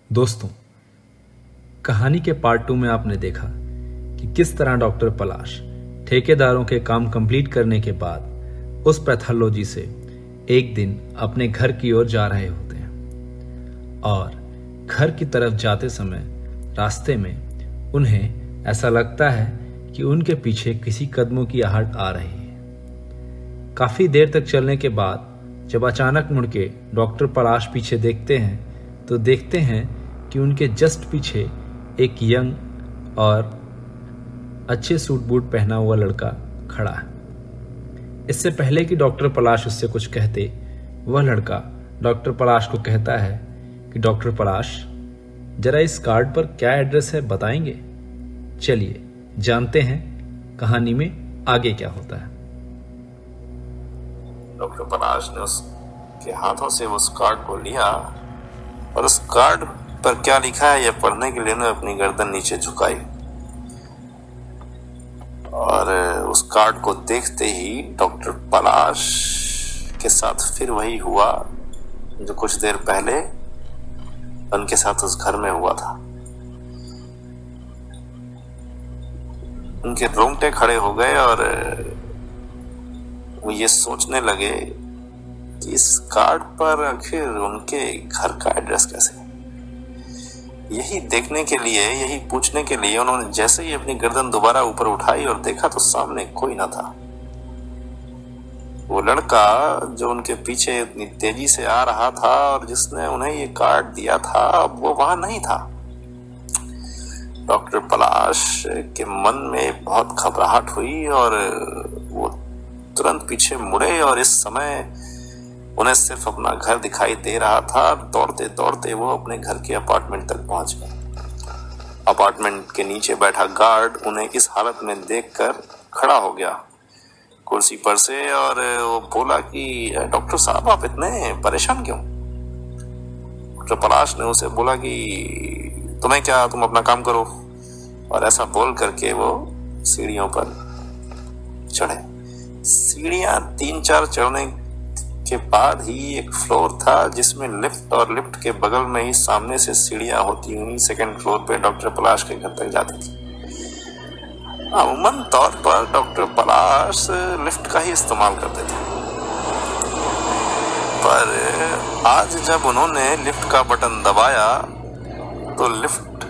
दोस्तों, कहानी के पार्ट 2 में आपने देखा कि किस तरह डॉक्टर पलाश ठेकेदारों के काम कंप्लीट करने के बाद उस पैथोलॉजी से एक दिन अपने घर की ओर जा रहे होते हैं और घर की तरफ जाते समय रास्ते में उन्हें ऐसा लगता है कि उनके पीछे किसी कदमों की आहट आ रही है। काफी देर तक चलने के बाद जब अचानक मुड़ के डॉक्टर पलाश पीछे देखते हैं तो देखते हैं कि उनके जस्ट पीछे एक यंग और अच्छे सूट बूट पहना हुआ लड़का खड़ा है। इससे पहले कि डॉक्टर पलाश उससे कुछ कहते, वह लड़का डॉक्टर पलाश को कहता है कि डॉक्टर पलाश, जरा इस कार्ड पर क्या एड्रेस है बताएंगे? चलिए जानते हैं कहानी में आगे क्या होता है। डॉक्टर पलाश ने उसके हाथों से उस कार्ड को लिया और उस कार्ड पर क्या लिखा है यह पढ़ने के लिए उन्होंने अपनी गर्दन नीचे झुकाई और उस कार्ड को देखते ही डॉक्टर पलाश के साथ फिर वही हुआ जो कुछ देर पहले उनके साथ उस घर में हुआ था। उनके रोंगटे खड़े हो गए और वो ये सोचने लगे कि इस कार्ड पर आखिर उनके घर का एड्रेस कैसे। यही देखने के लिए, यही पूछने के लिए उन्होंने जैसे ही अपनी गर्दन दोबारा ऊपर उठाई और देखा तो सामने कोई ना था। वो लड़का जो उनके पीछे इतनी तेजी से आ रहा था और जिसने उन्हें ये कार्ड दिया था, वो वहां नहीं था। डॉक्टर पलाश के मन में बहुत घबराहट हुई और वो तुरंत पीछे मुड़े और इस समय उन्हें सिर्फ अपना घर दिखाई दे रहा था। दौड़ते दौड़ते वो अपने घर के अपार्टमेंट तक पहुंच गए। अपार्टमेंट के नीचे बैठा गार्ड उन्हें इस हालत में देखकर खड़ा हो गया कुर्सी पर से और वो बोला कि डॉक्टर साहब, आप इतने परेशान क्यों? डॉक्टर पलाश ने उसे बोला कि तुम्हें क्या, तुम अपना काम करो, और ऐसा बोल करके वो सीढ़ियों पर चढ़े। सीढ़ियां 3-4 चढ़ने के बाद ही एक फ्लोर था जिसमें लिफ्ट और लिफ्ट के बगल में ही सामने से सीढ़ियां होती हुई सेकंड फ्लोर पे डॉक्टर पलाश के घर तक जाती थी। अमूमन तौर पर डॉक्टर पलाश लिफ्ट का ही इस्तेमाल करते थे, पर आज जब उन्होंने लिफ्ट का बटन दबाया तो लिफ्ट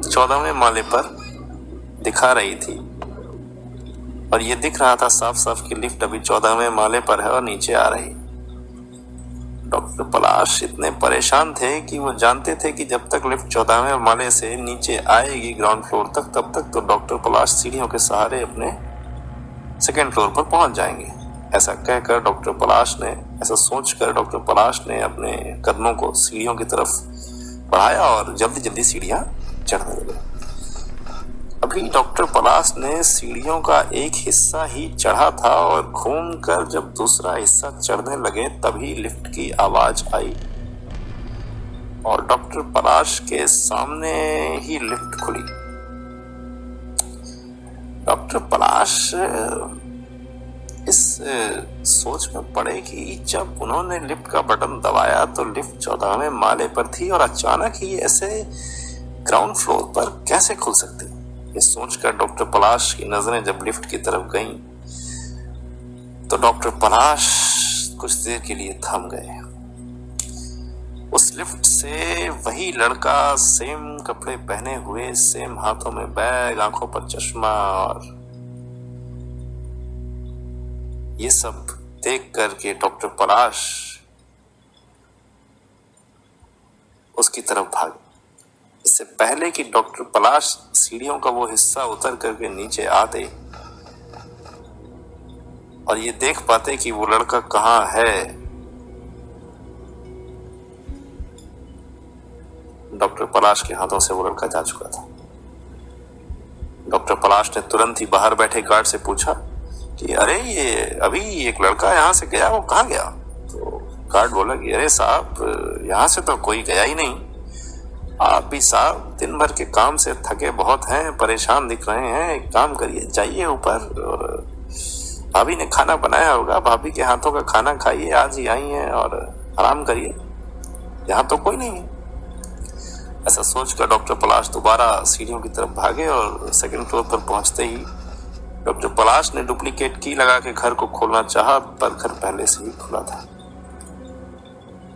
14वें माले पर दिखा रही थी और ये दिख रहा था साफ साफ कि लिफ्ट अभी 14वें माले पर है और नीचे आ रही। डॉक्टर पलाश इतने परेशान थे कि वो जानते थे कि जब तक लिफ्ट 14वें माले से नीचे आएगी ग्राउंड फ्लोर तक, तब तक तो डॉक्टर पलाश सीढ़ियों के सहारे अपने सेकंड फ्लोर पर पहुंच जाएंगे। ऐसा कहकर डॉक्टर पलाश ने, ऐसा सोचकर डॉक्टर पलाश ने अपने कदमों को सीढ़ियों की तरफ बढ़ाया और जल्दी जल्दी सीढ़ियां चढ़ने लगे। अभी डॉक्टर पलाश ने सीढ़ियों का एक हिस्सा ही चढ़ा था और घूमकर जब दूसरा हिस्सा चढ़ने लगे तभी लिफ्ट की आवाज आई और डॉक्टर पलाश के सामने ही लिफ्ट खुली। डॉक्टर पलाश इस सोच में पड़े कि जब उन्होंने लिफ्ट का बटन दबाया तो लिफ्ट 14वें माले पर थी और अचानक ही ऐसे ग्राउंड फ्लोर पर कैसे खुल सकती। ये सोचकर डॉक्टर पलाश की नजरें जब लिफ्ट की तरफ गईं तो डॉक्टर पलाश कुछ देर के लिए थम गए। उस लिफ्ट से वही लड़का, सेम कपड़े पहने हुए, सेम हाथों में बैग, आंखों पर चश्मा, और ये सब देख करके डॉक्टर पलाश उसकी तरफ भागे। इससे पहले कि डॉक्टर पलाश सीढ़ियों का वो हिस्सा उतर करके नीचे आते और ये देख पाते कि वो लड़का कहाँ है, डॉक्टर पलाश के हाथों से वो लड़का जा चुका था। डॉक्टर पलाश ने तुरंत ही बाहर बैठे गार्ड से पूछा कि अरे, ये अभी एक लड़का यहाँ से गया, वो कहाँ गया? तो गार्ड बोला कि अरे साहब, यहाँ से तो कोई गया ही नहीं। आप भी साहब दिन भर के काम से थके बहुत हैं, परेशान दिख रहे हैं। एक काम करिए, जाइए ऊपर, भाभी ने खाना बनाया होगा, भाभी के हाथों का खाना खाइए, आज ही आई हैं, और आराम करिए, यहाँ तो कोई नहीं है। ऐसा सोचकर डॉक्टर पलाश दोबारा सीढ़ियों की तरफ भागे और सेकंड फ्लोर पर पहुंचते ही डॉक्टर पलाश ने डुप्लीकेट की लगा के घर को खोलना चाहा, पर घर पहले से ही खुला था।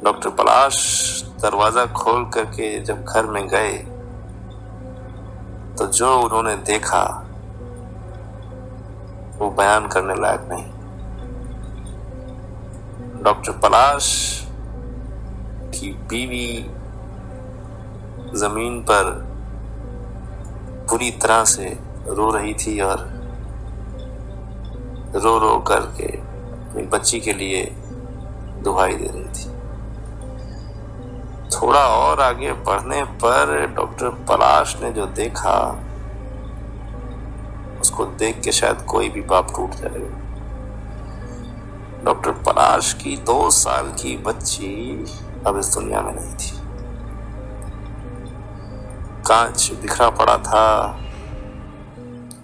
डॉक्टर पलाश दरवाजा खोल करके जब घर में गए तो जो उन्होंने देखा वो बयान करने लायक नहीं। डॉक्टर पलाश की बीवी जमीन पर पूरी तरह से रो रही थी और रो रो करके अपनी बच्ची के लिए दुहाई दे रही थी। थोड़ा और आगे बढ़ने पर डॉक्टर पलाश ने जो देखा उसको देख के शायद कोई भी बाप टूट जाएगा। डॉक्टर पलाश की 2 साल की बच्ची अब इस दुनिया में नहीं थी। कांच बिखरा पड़ा था,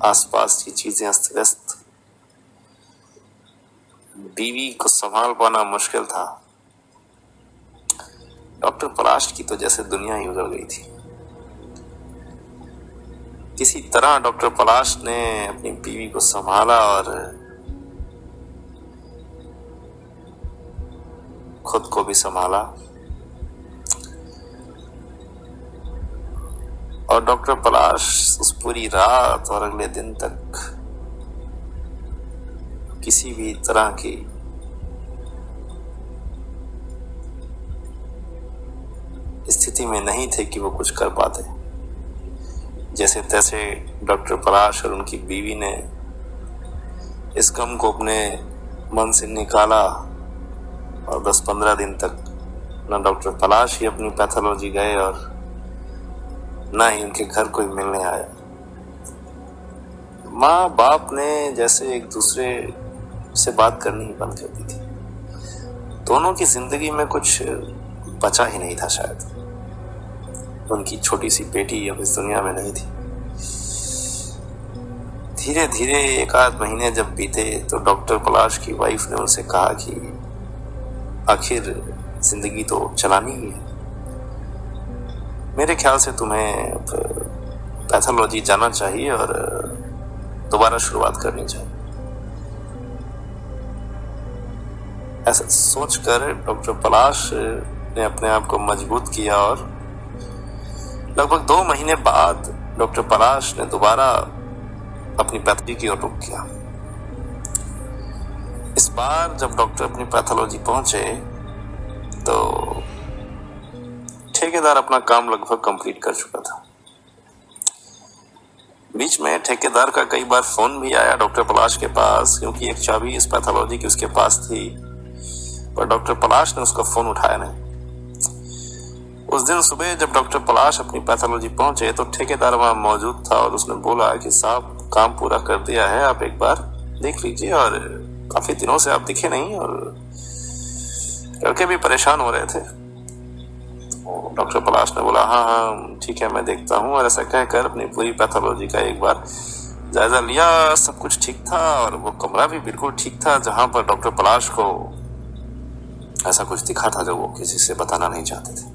आसपास की चीजें अस्त व्यस्त, बीवी को संभाल पाना मुश्किल था। डॉक्टर पलाश की तो जैसे दुनिया ही उजड़ गई थी। किसी तरह डॉक्टर पलाश ने अपनी बीवी को संभाला और खुद को भी संभाला, और डॉक्टर पलाश उस पूरी रात और अगले दिन तक किसी भी तरह की स्थिति में नहीं थे कि वो कुछ कर पाते। जैसे तैसे डॉक्टर पलाश और उनकी बीवी ने इस गम को अपने मन से निकाला और 10-15 दिन तक न डॉक्टर पलाश ही अपनी पैथोलॉजी गए और न ही उनके घर कोई मिलने आया। माँ बाप ने जैसे एक दूसरे से बात करनी ही बंद कर दी थी। दोनों की जिंदगी में कुछ बचा ही नहीं था शायद। उनकी छोटी सी बेटी अब इस दुनिया में नहीं थी। धीरे धीरे 1-8 महीने जब बीते तो डॉक्टर पलाश की वाइफ ने उनसे कहा कि आखिर जिंदगी तो चलानी ही है, मेरे ख्याल से तुम्हें पैथोलॉजी जाना चाहिए और दोबारा शुरुआत करनी चाहिए। ऐसा सोचकर डॉक्टर पलाश ने अपने आप को मजबूत किया और लगभग 2 महीने बाद डॉक्टर पलाश ने दोबारा अपनी पैथोलॉजी की ओर रुख किया। इस बार जब डॉक्टर अपनी पैथोलॉजी पहुंचे तो ठेकेदार अपना काम लगभग कंप्लीट कर चुका था। बीच में ठेकेदार का कई बार फोन भी आया डॉक्टर पलाश के पास, क्योंकि एक चाबी इस पैथोलॉजी की उसके पास थी, पर डॉक्टर पलाश ने उसका फोन उठाया नहीं। उस दिन सुबह जब डॉक्टर पलाश अपनी पैथोलॉजी पहुंचे तो ठेकेदार वहां मौजूद था और उसने बोला कि साहब काम पूरा कर दिया है, आप एक बार देख लीजिए, और काफी दिनों से आप दिखे नहीं और लड़के भी परेशान हो रहे थे। तो डॉक्टर पलाश ने बोला हाँ हाँ ठीक है, मैं देखता हूँ, और ऐसा कहकर अपनी पूरी पैथोलॉजी का एक बार जायजा लिया। सब कुछ ठीक था और वो कमरा भी बिल्कुल ठीक था जहां पर डॉक्टर पलाश को ऐसा कुछ दिखा था जो वो किसी से बताना नहीं चाहते थे।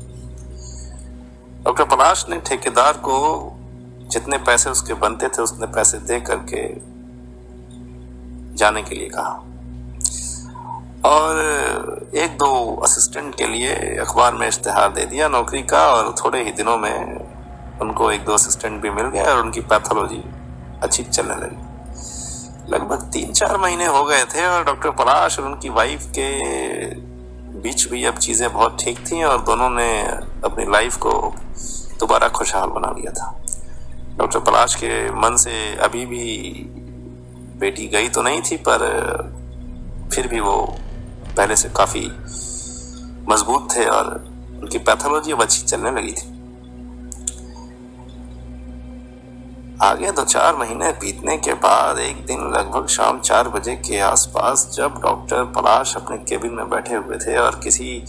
डॉक्टर पलाश ने ठेकेदार को जितने पैसे उसके बनते थे उतने पैसे दे करके जाने के लिए कहा, और 1-2 असिस्टेंट के लिए अखबार में इश्तिहार दे दिया नौकरी का, और थोड़े ही दिनों में उनको 1-2 असिस्टेंट भी मिल गए और उनकी पैथोलॉजी अच्छी चलने लगी। लगभग 3-4 महीने हो गए थे और डॉक्टर पलाश और उनकी वाइफ के बीच भी अब चीजें बहुत ठीक थी और दोनों ने अपनी लाइफ को दोबारा खुशहाल बना लिया था। डॉक्टर पलाश के मन से अभी भी बेटी गई तो नहीं थी, पर फिर भी वो पहले से काफी मजबूत थे और उनकी पैथोलॉजी अब अच्छी चलने लगी थी। आगे 2-4 महीने बीतने के बाद एक दिन लगभग शाम 4 बजे के आसपास जब डॉक्टर पलाश अपने केबिन में बैठे हुए थे और किसी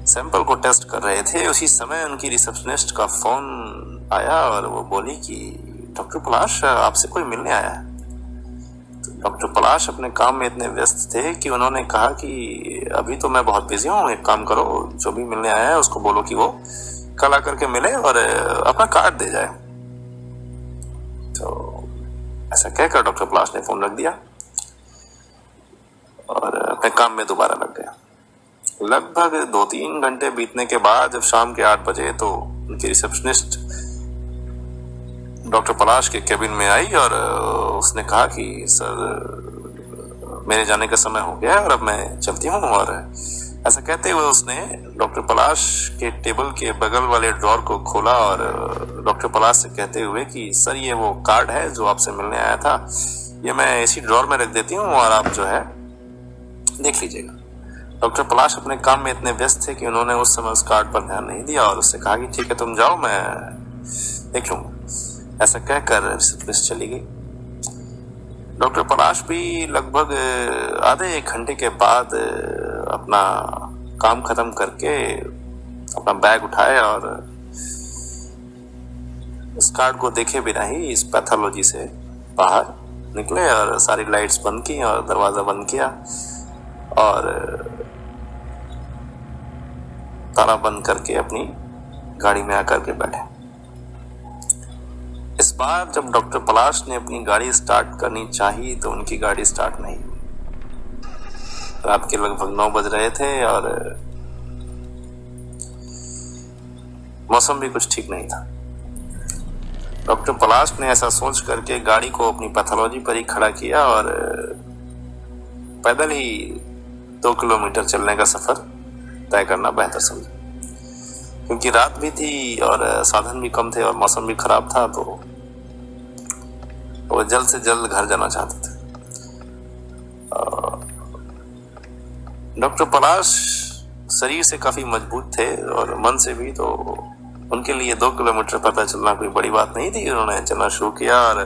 सैंपल को टेस्ट कर रहे थे, उसी समय उनकी रिसेप्शनिस्ट का फोन आया और वो बोली कि डॉक्टर पलाश आपसे कोई मिलने आया है। तो डॉक्टर पलाश अपने काम में इतने व्यस्त थे कि उन्होंने कहा कि अभी तो मैं बहुत बिजी हूँ, एक काम करो, जो भी मिलने आया है उसको बोलो कि वो कल आकर के मिले और अपना कार्ड दे जाए। तो ऐसा कहकर डॉक्टर पलाश ने फोन रख दिया और अपने काम में दोबारा लग गया। लगभग 2-3 घंटे बीतने के बाद जब शाम के 8 बजे तो उनकी रिसेप्शनिस्ट डॉक्टर पलाश के केबिन में आई और उसने कहा कि सर मेरे जाने का समय हो गया है और अब मैं चलती हूँ। और ऐसा कहते हुए उसने डॉक्टर पलाश के टेबल के बगल वाले ड्रॉर को खोला और डॉक्टर पलाश से कहते हुए कि सर ये वो कार्ड है जो आपसे मिलने आया था, ये मैं इसी ड्रॉर में रख देती हूँ और आप जो है देख लीजिएगा। डॉक्टर पलाश अपने काम में इतने व्यस्त थे कि उन्होंने उस समय उस कार्ड पर ध्यान नहीं दिया और उससे कहा कि ठीक है तुम जाओ, मैं देख लूंगा। ऐसा कहकर रिसेप्शनिस्ट चली गई। डॉक्टर पलाश भी लगभग आधे 1 घंटे के बाद अपना काम खत्म करके अपना बैग उठाए और उस कार्ड को देखे बिना ही इस पैथोलॉजी से बाहर निकले और सारी लाइट्स बंद की और दरवाजा बंद किया और ताला बंद करके अपनी गाड़ी में आकर के बैठे। इस बार जब डॉक्टर पलाश ने अपनी गाड़ी स्टार्ट करनी चाहिए तो उनकी गाड़ी स्टार्ट नहीं हुई। रात के लगभग 9 बज रहे थे और मौसम भी कुछ ठीक नहीं था। डॉक्टर पलाश ने ऐसा सोच करके गाड़ी को अपनी पैथोलॉजी पर ही खड़ा किया और पैदल ही 2 किलोमीटर चलने का सफर तय करना बेहतर समझा, क्योंकि रात भी थी और साधन भी कम थे और मौसम भी खराब था। तो वो जल्द से जल्द घर जाना चाहते थे। डॉक्टर पलाश शरीर से काफी मजबूत थे और मन से भी, तो उनके लिए 2 किलोमीटर पैदल चलना कोई बड़ी बात नहीं थी। उन्होंने चलना शुरू किया और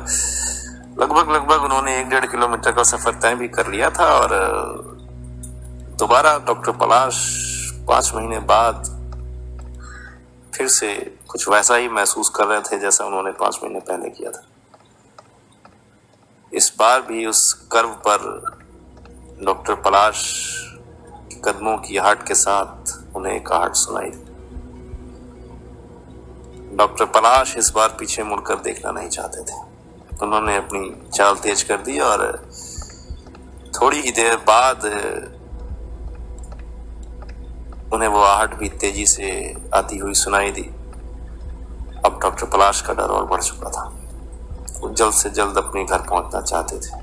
लगभग उन्होंने 1-1.5 किलोमीटर का सफर तय भी कर लिया था। और दोबारा डॉक्टर पलाश 5 महीने बाद फिर से कुछ वैसा ही महसूस कर रहे थे जैसा उन्होंने 5 महीने पहले किया था। इस बार भी उस कर्व पर डॉक्टर पलाश के कदमों की आहट के साथ उन्हें एक आहट सुनाई दी। डॉक्टर पलाश इस बार पीछे मुड़कर देखना नहीं चाहते थे। उन्होंने अपनी चाल तेज कर दी और थोड़ी ही देर बाद उन्हें वो आहट भी तेजी से आती हुई सुनाई दी। अब डॉक्टर पलाश का डर और बढ़ चुका था। वो जल्द से जल्द अपने घर पहुंचना चाहते थे,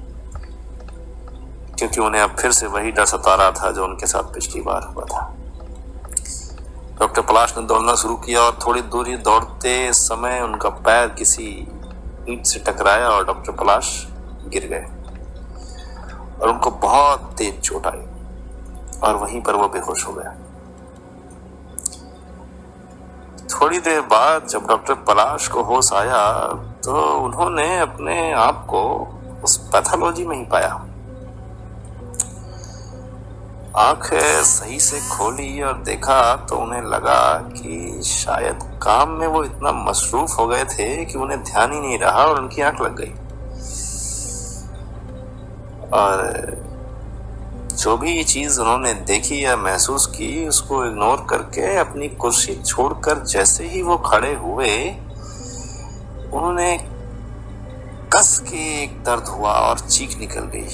क्योंकि उन्हें अब फिर से वही डर सता रहा था जो उनके साथ पिछली बार हुआ था। डॉक्टर पलाश ने दौड़ना शुरू किया और थोड़ी दूर ही दौड़ते समय उनका पैर किसी ईंट से टकराया और डॉक्टर पलाश गिर गए और उनको बहुत तेज चोट आई और वहीं पर वो बेहोश हो गया। थोड़ी देर बाद जब डॉक्टर पलाश को होश आया तो उन्होंने अपने आप को उस पैथोलॉजी में ही पाया। आंखें सही से खोली और देखा तो उन्हें लगा कि शायद काम में वो इतना मसरूफ हो गए थे कि उन्हें ध्यान ही नहीं रहा और उनकी आंख लग गई। और जो भी चीज उन्होंने देखी या महसूस की उसको इग्नोर करके अपनी कुर्सी छोड़कर जैसे ही वो खड़े हुए उन्होंने कस के एक दर्द हुआ और चीख निकल गई।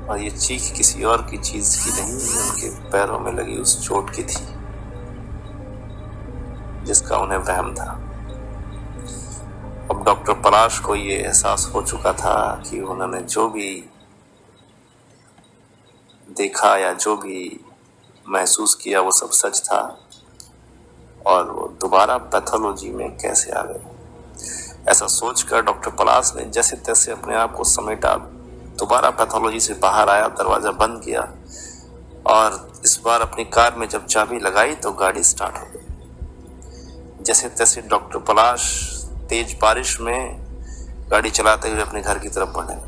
और ये चीख किसी और की चीज की नहीं, उनके पैरों में लगी उस चोट की थी जिसका उन्हें वहम था। अब डॉक्टर पलाश को ये एहसास हो चुका था कि उन्होंने जो भी देखा या जो भी महसूस किया वो सब सच था और वो दोबारा पैथोलॉजी में कैसे आ गए। ऐसा सोचकर डॉक्टर पलाश ने जैसे तैसे अपने आप को समेटा, दोबारा पैथोलॉजी से बाहर आया, दरवाजा बंद किया और इस बार अपनी कार में जब चाबी लगाई तो गाड़ी स्टार्ट हो गई। जैसे तैसे डॉक्टर पलाश तेज बारिश में गाड़ी चलाते हुए अपने घर की तरफ बढ़ने लगे।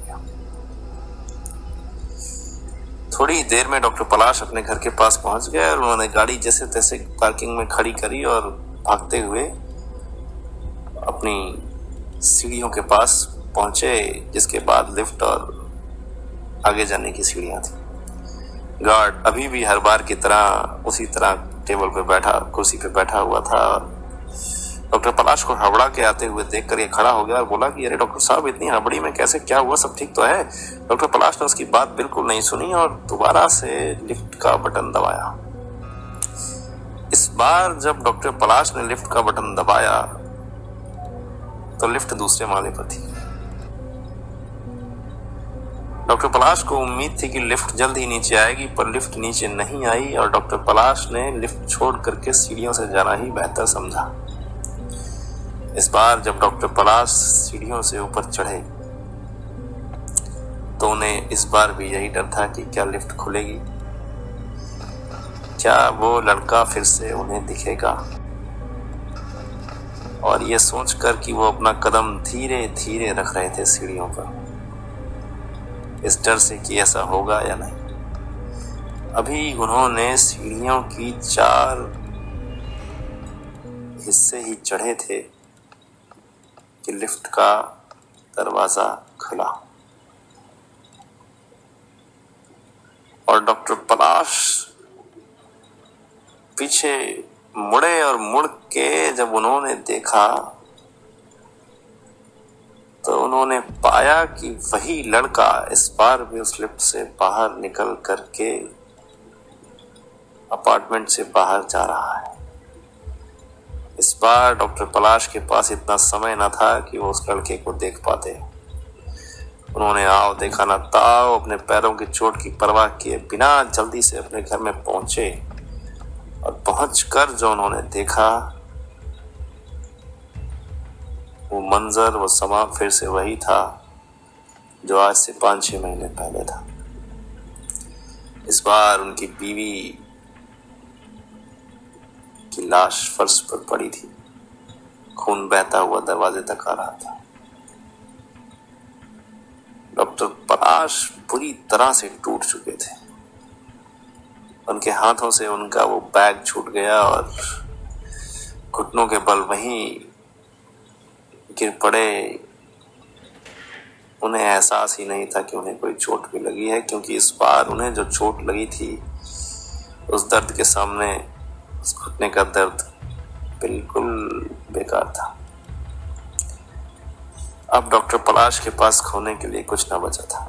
थोड़ी देर में डॉक्टर पलाश अपने घर के पास पहुंच गए और उन्होंने गाड़ी जैसे तैसे पार्किंग में खड़ी करी और भागते हुए अपनी सीढ़ियों के पास पहुंचे, जिसके बाद लिफ्ट और आगे जाने की सीढ़ियां थी। गार्ड अभी भी हर बार की तरह उसी तरह टेबल पे बैठा, कुर्सी पे बैठा हुआ था। डॉक्टर पलाश को हड़बड़ा के आते हुए देखकर ये खड़ा हो गया और बोला कि अरे डॉक्टर साहब, इतनी हड़बड़ी में कैसे, क्या हुआ, सब ठीक तो है? डॉक्टर पलाश ने उसकी बात बिल्कुल नहीं सुनी और दोबारा से लिफ्ट का बटन दबाया। इस बार जब डॉक्टर पलाश ने लिफ्ट का बटन दबाया तो लिफ्ट दूसरे माले पर थी। डॉक्टर पलाश को उम्मीद थी कि लिफ्ट जल्द ही नीचे आएगी, पर लिफ्ट नीचे नहीं आई और डॉक्टर पलाश ने लिफ्ट छोड़ करके सीढ़ियों से जाना ही बेहतर समझा। इस बार जब डॉक्टर पलाश सीढ़ियों से ऊपर चढ़े तो उन्हें इस बार भी यही डर था कि क्या लिफ्ट खुलेगी, क्या वो लड़का फिर से उन्हें दिखेगा। और ये सोचकर कि वो अपना कदम धीरे धीरे रख रहे थे सीढ़ियों पर, इस डर से कि ऐसा होगा या नहीं। अभी उन्होंने सीढ़ियों की 4 हिस्से ही चढ़े थे कि लिफ्ट का दरवाजा खुला और डॉक्टर पलाश पीछे मुड़े और मुड़ के जब उन्होंने देखा तो उन्होंने पाया कि वही लड़का इस बार भी उस लिफ्ट से बाहर निकल करके अपार्टमेंट से बाहर जा रहा है। इस बार डॉक्टर पलाश के पास इतना समय न था कि वो उस लड़के को देख पाते। उन्होंने आओ देखा न ताओ अपने पैरों की चोट की परवाह किए बिना जल्दी से अपने घर में पहुंचे और पहुंचकर जो उन्होंने देखा वो मंजर, वो समा फिर से वही था जो आज से 5-6 महीने पहले था। इस बार उनकी बीवी की लाश फर्श पर पड़ी थी, खून बहता हुआ दरवाजे तक आ रहा था। डॉक्टर पलाश बुरी तरह से टूट चुके थे। उनके हाथों से उनका वो बैग छूट गया और घुटनों के बल वहीं गिर पड़े। उन्हें एहसास ही नहीं था कि उन्हें कोई चोट भी लगी है, क्योंकि इस बार उन्हें जो चोट लगी थी उस दर्द के सामने उस घुटने का दर्द बिल्कुल बेकार था। अब डॉक्टर पलाश के पास खोने के लिए कुछ न बचा था।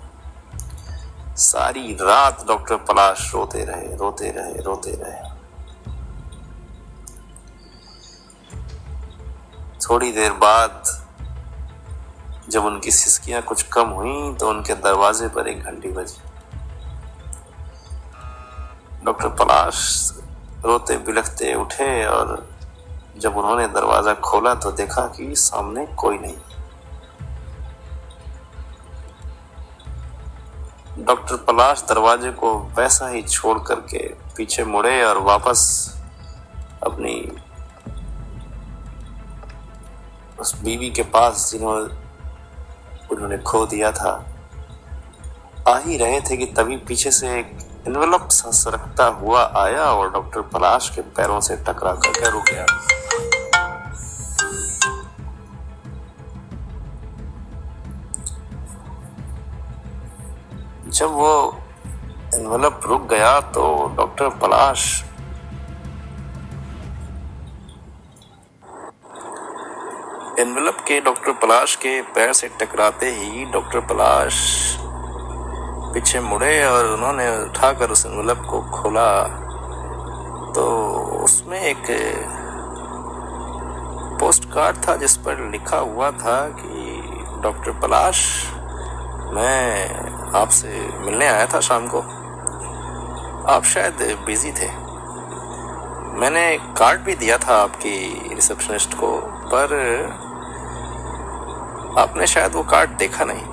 सारी रात डॉक्टर पलाश रोते रहे, रोते रहे, रोते रहे। थोड़ी देर बाद जब उनकी सिसकियां कुछ कम हुई तो उनके दरवाजे पर एक घंटी बजी। डॉक्टर पलाश रोते बिलखते उठे और जब उन्होंने दरवाजा खोला तो देखा कि सामने कोई नहीं। डॉक्टर पलाश दरवाजे को वैसा ही छोड़ करके पीछे मुड़े और वापस अपनी उस बीवी के पास जिन्होंने उन्होंने खो दिया था आ ही रहे थे कि तभी पीछे से एक एनवेलप सा सरकता हुआ आया और डॉक्टर पलाश के पैरों से टकरा करके रुक गया। जब वो एनवेलप रुक गया तो डॉक्टर पलाश एनवेलप के डॉक्टर पलाश के पैर से टकराते ही डॉक्टर पलाश पीछे मुड़े और उन्होंने उठाकर उस एनवेलप को खोला तो उसमें एक पोस्ट कार्ड था जिस पर लिखा हुआ था कि डॉक्टर पलाश, मैं आपसे मिलने आया था शाम को, आप शायद बिजी थे। मैंने कार्ड भी दिया था आपकी रिसेप्शनिस्ट को, पर आपने शायद वो कार्ड देखा नहीं।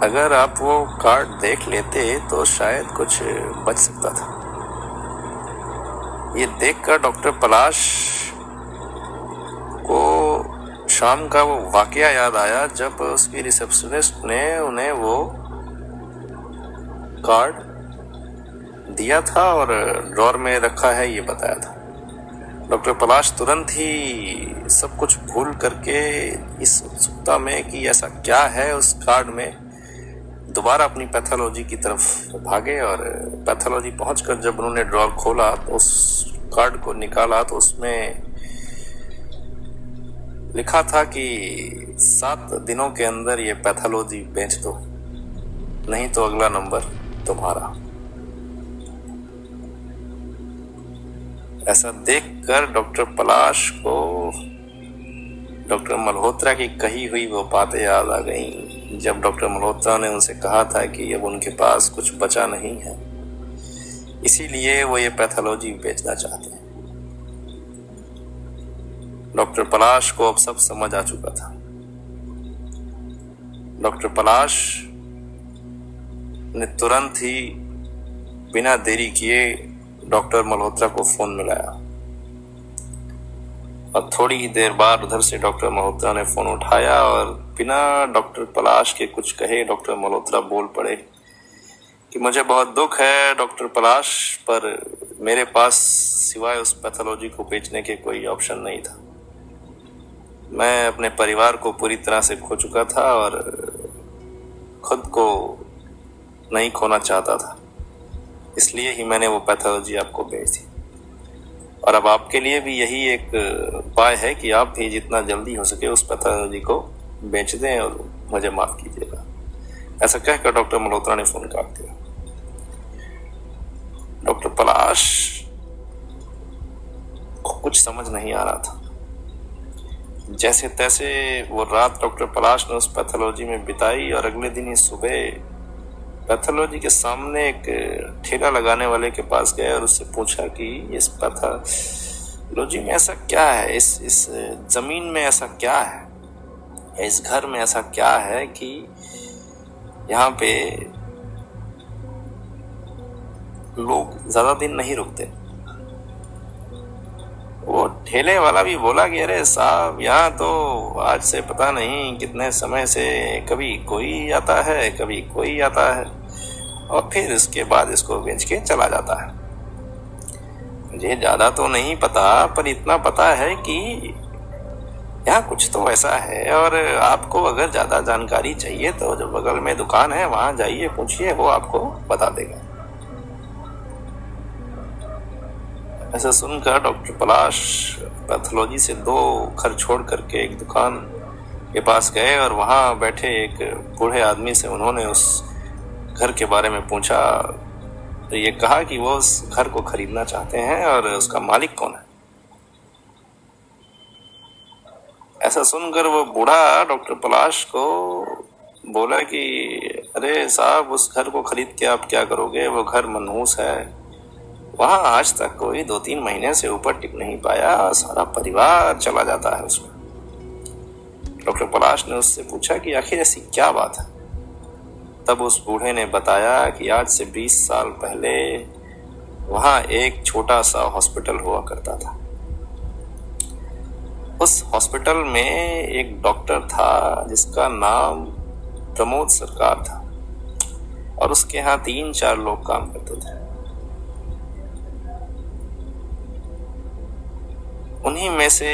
अगर आप वो कार्ड देख लेते तो शायद कुछ बच सकता था। ये देखकर डॉक्टर पलाश को शाम का वो वाकया याद आया जब उसकी रिसेप्शनिस्ट ने उन्हें वो कार्ड दिया था और ड्रॉर में रखा है ये बताया था। डॉक्टर पलाश तुरंत ही सब कुछ भूल करके इस उत्सुकता में कि ऐसा क्या है उस कार्ड में दोबारा अपनी पैथोलॉजी की तरफ भागे और पैथोलॉजी पहुंचकर जब उन्होंने ड्रॉर खोला तो उस कार्ड को निकाला तो उसमें लिखा था कि 7 दिनों के अंदर ये पैथोलॉजी बेच दो, नहीं तो अगला नंबर तुम्हारा। ऐसा देखकर डॉक्टर पलाश को डॉक्टर मल्होत्रा की कही हुई वो बातें याद आ गईं, जब डॉक्टर मल्होत्रा ने उनसे कहा था कि अब उनके पास कुछ बचा नहीं है, इसीलिए वो ये पैथोलॉजी बेचना चाहते हैं। डॉक्टर पलाश को अब सब समझ आ चुका था। डॉक्टर पलाश ने तुरंत ही बिना देरी किए डॉक्टर मल्होत्रा को फोन मिलाया और थोड़ी ही देर बाद उधर से डॉक्टर मल्होत्रा ने फोन उठाया और बिना डॉक्टर पलाश के कुछ कहे डॉक्टर मल्होत्रा बोल पड़े कि मुझे बहुत दुख है डॉक्टर पलाश, पर मेरे पास सिवाय उस पैथोलॉजी को बेचने के कोई ऑप्शन नहीं था। मैं अपने परिवार को पूरी तरह से खो चुका था और खुद को नहीं खोना चाहता था, इसलिए ही मैंने वो पैथोलॉजी आपको बेच दी। और अब आपके लिए भी यही एक उपाय है कि आप भी जितना जल्दी हो सके उस पैथोलॉजी को बेच दें और मुझे माफ कीजिएगा। ऐसा कहकर डॉक्टर मल्होत्रा ने फोन काट दिया। डॉक्टर पलाश को कुछ समझ नहीं आ रहा था। जैसे तैसे वो रात डॉक्टर पलाश ने उस पैथोलॉजी में बिताई और अगले दिन ही सुबह पैथोलॉजी के सामने एक ठेला लगाने वाले के पास गए और उससे पूछा कि इस पैथोलॉजी में ऐसा क्या है, इस जमीन में ऐसा क्या है, इस घर में ऐसा क्या है कि यहाँ पे लोग ज्यादा दिन नहीं रुकते। वो ठेले वाला भी बोला कि अरे साहब, यहाँ तो आज से पता नहीं कितने समय से कभी कोई आता है कभी कोई आता है और फिर इसके बाद इसको बेच के चला जाता है। मुझे ज्यादा तो नहीं पता, पर इतना पता है कि यहाँ कुछ तो ऐसा है और आपको अगर ज्यादा जानकारी चाहिए तो जो बगल में दुकान है वहां जाइए, पूछिए, वो आपको बता देगा। ऐसा सुनकर डॉक्टर पलाश पैथोलॉजी से 2 घर छोड़ करके एक दुकान के पास गए और वहां बैठे एक बूढ़े आदमी से उन्होंने उस घर के बारे में पूछा। तो ये कहा कि वो उस घर को खरीदना चाहते हैं और उसका मालिक कौन है। ऐसा सुनकर वो बूढ़ा डॉक्टर पलाश को बोला कि अरे साहब, उस घर को खरीद के आप क्या करोगे, वो घर मनहूस है, वहां आज तक कोई 2-3 महीने से ऊपर टिक नहीं पाया, सारा परिवार चला जाता है उसमें। डॉक्टर पलाश ने उससे पूछा कि आखिर ऐसी क्या बात है। तब उस बूढ़े ने बताया कि आज से 20 साल पहले वहां एक छोटा सा हॉस्पिटल हुआ करता था। उस हॉस्पिटल में एक डॉक्टर था जिसका नाम प्रमोद सरकार था और उसके यहाँ 3-4 लोग काम करते थे। उन्हीं में से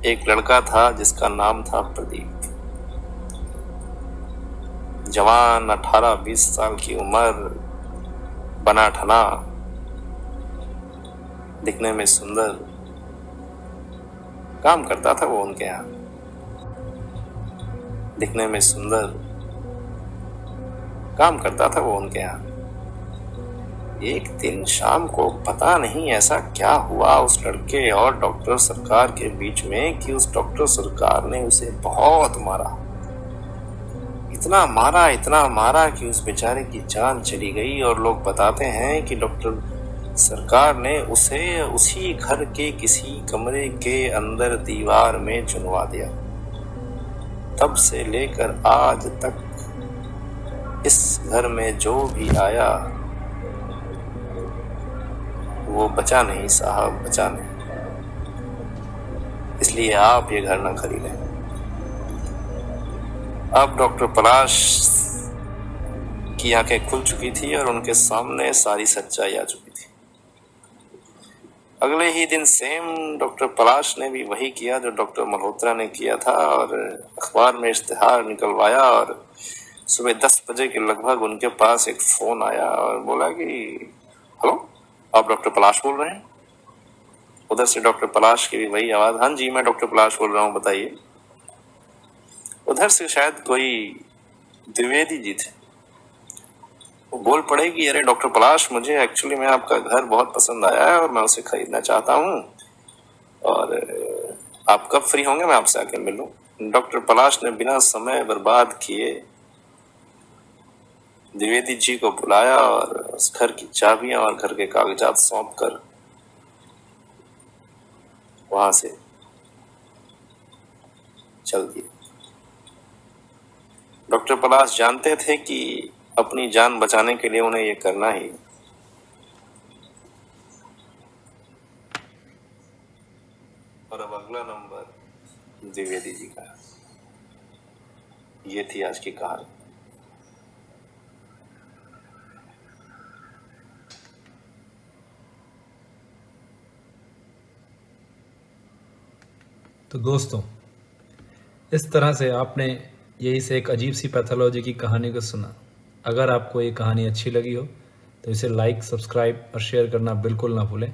एक लड़का था जिसका नाम था प्रदीप। जवान 18-20 साल की उम्र, बना ठना, दिखने में सुंदर, काम करता था वो उनके यहाँ। दिखने में सुंदर काम करता था वो उनके यहाँ। एक दिन शाम को पता नहीं ऐसा क्या हुआ उस लड़के और डॉक्टर सरकार के बीच में कि उस डॉक्टर सरकार ने उसे बहुत मारा। इतना मारा कि उस बेचारे की जान चली गई। और लोग बताते हैं कि डॉक्टर सरकार ने उसे उसी घर के किसी कमरे के अंदर दीवार में चुनवा दिया। तब से लेकर आज तक इस घर में जो भी आया वो बचा नहीं साहब, बचा नहीं। इसलिए आप ये घर ना खरीदें। अब डॉक्टर पलाश की आंखें खुल चुकी थी और उनके सामने सारी सच्चाई आ चुकी थी। अगले ही दिन सेम डॉक्टर पलाश ने भी वही किया जो डॉक्टर मल्होत्रा ने किया था और अखबार में इश्तिहार निकलवाया और सुबह 10 बजे के लगभग उनके पास एक फोन आया और बोला कि हेलो, आप डॉक्टर पलाश बोल रहे हैं? उधर से डॉक्टर पलाश की भी वही आवाज, हाँ जी मैं डॉक्टर पलाश बोल रहा हूँ, बताइए। उधर से शायद कोई द्विवेदी जी थे। वो बोल पड़े कि अरे डॉक्टर पलाश, मुझे एक्चुअली में आपका घर बहुत पसंद आया है और मैं उसे खरीदना चाहता हूँ, और आप कब फ्री होंगे, मैं आपसे आके मिलूं। डॉक्टर पलाश ने बिना समय बर्बाद किए द्विवेदी जी को बुलाया और उस घर की चाबियां और घर के कागजात सौंप कर वहां से चल दिए। डॉक्टर पलाश जानते थे कि अपनी जान बचाने के लिए उन्हें ये करना ही। और अब अगला नंबर द्विवेदी जी का। ये थी आज की कहानी। तो दोस्तों, इस तरह से आपने यही से एक अजीब सी पैथोलॉजी की कहानी को सुना। अगर आपको ये कहानी अच्छी लगी हो तो इसे लाइक, सब्सक्राइब और शेयर करना बिल्कुल ना भूलें।